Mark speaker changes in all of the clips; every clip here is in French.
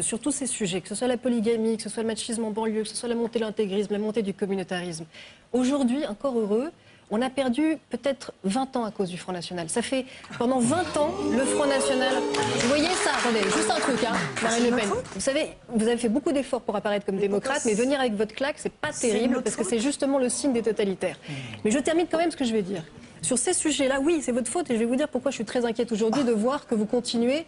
Speaker 1: Sur tous ces sujets, que ce soit la polygamie, que ce soit le machisme en banlieue, que ce soit la montée de l'intégrisme, la montée du communautarisme, aujourd'hui, encore heureux, on a perdu peut-être 20 ans à cause du Front National. Ça fait pendant 20 ans, le Front National... Vous voyez ça? Attendez, juste un truc, Marine Le Pen. Vous savez, vous avez fait beaucoup d'efforts pour apparaître comme démocrate, mais venir avec votre claque, c'est pas terrible, parce que c'est justement le signe des totalitaires. Mais je termine quand même ce que je vais dire. Sur ces sujets-là, oui, c'est votre faute, et je vais vous dire pourquoi je suis très inquiète aujourd'hui de voir que vous continuez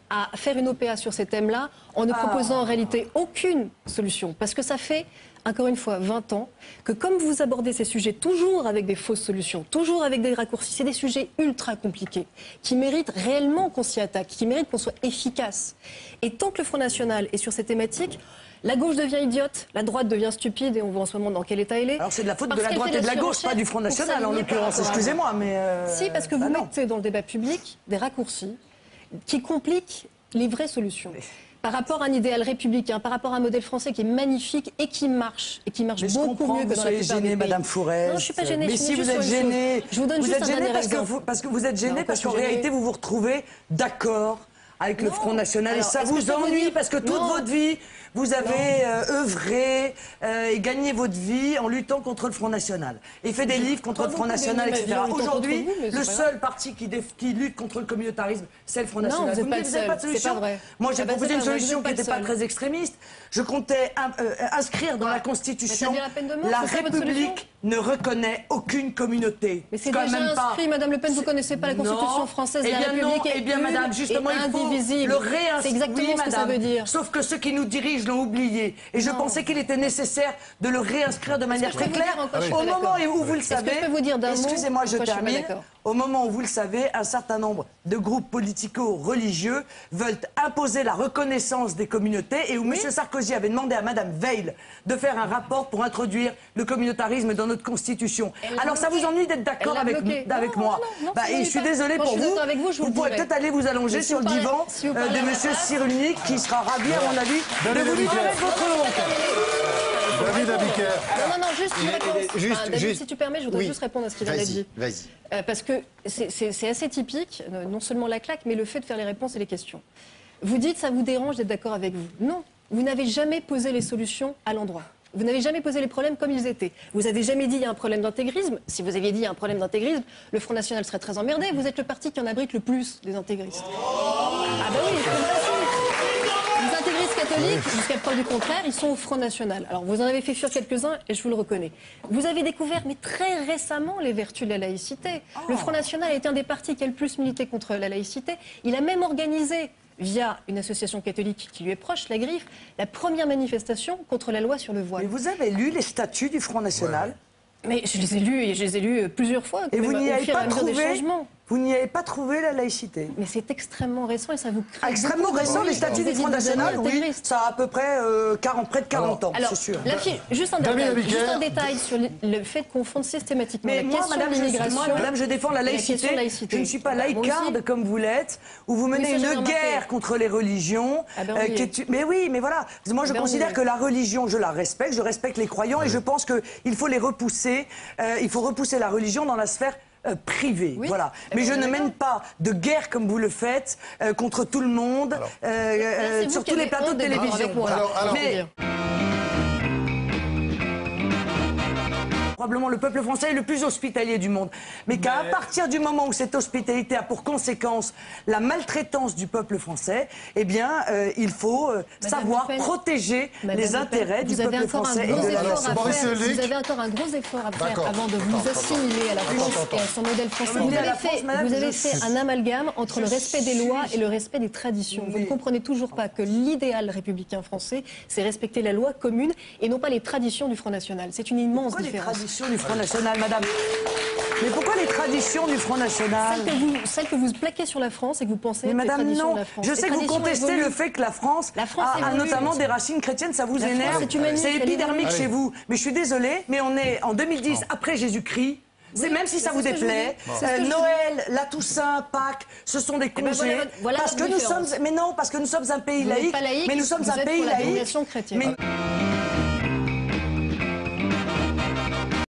Speaker 1: à faire une OPA sur ces thèmes-là en ne proposant en réalité aucune solution. Parce que ça fait, encore une fois, 20 ans que comme vous abordez ces sujets toujours avec des fausses solutions, toujours avec des raccourcis, c'est des sujets ultra compliqués qui méritent réellement qu'on s'y attaque, qui méritent qu'on soit efficace. Et tant que le Front National est sur ces thématiques, la gauche devient idiote, la droite devient stupide et on voit en ce moment dans quel état elle est.
Speaker 2: Alors c'est de la faute de la droite et de la gauche, pas du Front National en l'occurrence, excusez-moi, mais...
Speaker 1: Si, parce que vous mettez dans le débat public des raccourcis qui compliquent les vraies solutions. Par rapport à un idéal républicain, par rapport à un modèle français qui est magnifique et qui marche beaucoup mieux que dans la plupart des pays.
Speaker 2: Gênée, Madame Fourest.
Speaker 1: Non, je ne suis pas gênée.
Speaker 2: Mais si vous êtes gênée,
Speaker 1: je vous donne juste un dernier exemple.
Speaker 2: Parce que vous êtes gênée parce qu'en réalité vous vous retrouvez d'accord avec le Front National et ça vous ennuie parce que toute votre vie vous avez œuvré et gagné votre vie en luttant contre le Front National et fait des livres contre le Front National, etc. Aujourd'hui, le seul parti qui lutte contre le communautarisme, c'est le Front National.
Speaker 1: Vous n'avez pas de solution.
Speaker 2: Moi, j'ai proposé une solution qui n'était pas très extrémiste. Je comptais inscrire dans la Constitution la République ne reconnaît aucune communauté.
Speaker 1: Mais c'est déjà inscrit, Madame Le Pen, vous ne connaissez pas la Constitution française de la République.
Speaker 2: Eh bien, Madame, justement, il faut le réinscrire.
Speaker 1: C'est exactement ce que ça veut dire.
Speaker 2: Sauf que ceux qui nous dirigent l'ont oublié. Et je pensais qu'il était nécessaire de le réinscrire de manière très claire. Au moment où vous le savez, excusez-moi, je termine. Au moment où vous le savez, un certain nombre de groupes politico-religieux veulent imposer la reconnaissance des communautés et où M. Sarkozy avait demandé à Mme Veil de faire un rapport pour introduire le communautarisme dans notre Constitution. Alors ça vous ennuie d'être d'accord avec moi? Et je suis désolée pour vous. Vous pourrez peut-être aller vous allonger sur le divan de M. Cyrulnik qui sera ravi, à mon avis, de vous libérer de votre honte.
Speaker 3: David Abiker.
Speaker 1: Non, juste une réponse. David, si tu permets, je voudrais juste répondre à ce qu'il vient d'être dit.
Speaker 3: Vas-y.
Speaker 1: Parce que c'est assez typique, non seulement la claque, mais le fait de faire les réponses et les questions. Vous dites, ça vous dérange d'être d'accord avec vous. Non, vous n'avez jamais posé les solutions à l'endroit. Vous n'avez jamais posé les problèmes comme ils étaient. Vous n'avez jamais dit il y a un problème d'intégrisme. Si vous aviez dit il y a un problème d'intégrisme, le Front National serait très emmerdé. Vous êtes le parti qui en abrite le plus des intégristes. Ah bah oui, les intégristes catholiques, jusqu'à preuve du contraire, ils sont au Front National. Alors vous en avez fait fuir quelques-uns et je vous le reconnais. Vous avez découvert, mais très récemment, les vertus de la laïcité. Le Front National est un des partis qui a le plus milité contre la laïcité. Il a même organisé, via une association catholique qui lui est proche, la Griffe, la première manifestation contre la loi sur le voile.
Speaker 2: Mais vous avez lu les statuts du Front National?
Speaker 1: Mais je les ai lus et je les ai lus plusieurs fois.
Speaker 2: Et vous n'y avez pas trouvé
Speaker 1: Vous
Speaker 2: n'y avez pas trouvé la laïcité?
Speaker 1: Mais c'est extrêmement récent et ça vous crée...
Speaker 2: Extrêmement récent, les statuts du Front National, oui, ça a à peu près près de 40 ans, c'est sûr.
Speaker 1: Juste un détail sur le fait de confondre systématiquement la question de l'immigration...
Speaker 2: Madame, je défends la laïcité. Je ne suis pas laïcarde comme vous l'êtes, où vous menez une guerre contre les religions. Mais oui, mais voilà. Moi, je considère que la religion, je la respecte, je respecte les croyants et je pense qu'il faut les repousser. Il faut repousser la religion dans la sphère privée, voilà. Mais je ne mène pas de guerre comme vous le faites contre tout le monde, sur tous les plateaux de télévision. Probablement le peuple français est le plus hospitalier du monde. Mais qu'à partir du moment où cette hospitalité a pour conséquence la maltraitance du peuple français, eh bien, il faut savoir protéger les intérêts du peuple français et de la nation.
Speaker 1: Vous avez encore un gros effort à faire avant de vous assimiler à la France et à son modèle français. Vous avez fait un amalgame entre le respect des lois et le respect des traditions. Vous ne comprenez toujours pas que l'idéal républicain français, c'est respecter la loi commune et non pas les traditions du Front National. C'est une immense différence.
Speaker 2: Du Front National, madame. Mais pourquoi les traditions du Front National?
Speaker 1: Celles que vous plaquez sur la France et que vous pensez être les
Speaker 2: traditions
Speaker 1: de la France.
Speaker 2: Je sais que vous contestez le fait que la France a notamment des racines chrétiennes, ça vous énerve. C'est épidermique chez vous. Mais je suis désolée, mais on est en 2010, après Jésus-Christ. C'est même si ça vous déplaît, Noël, la Toussaint, Pâques, ce sont des congés. Parce que nous sommes, mais non, parce que nous sommes un pays laïque, mais nous sommes un pays laïque.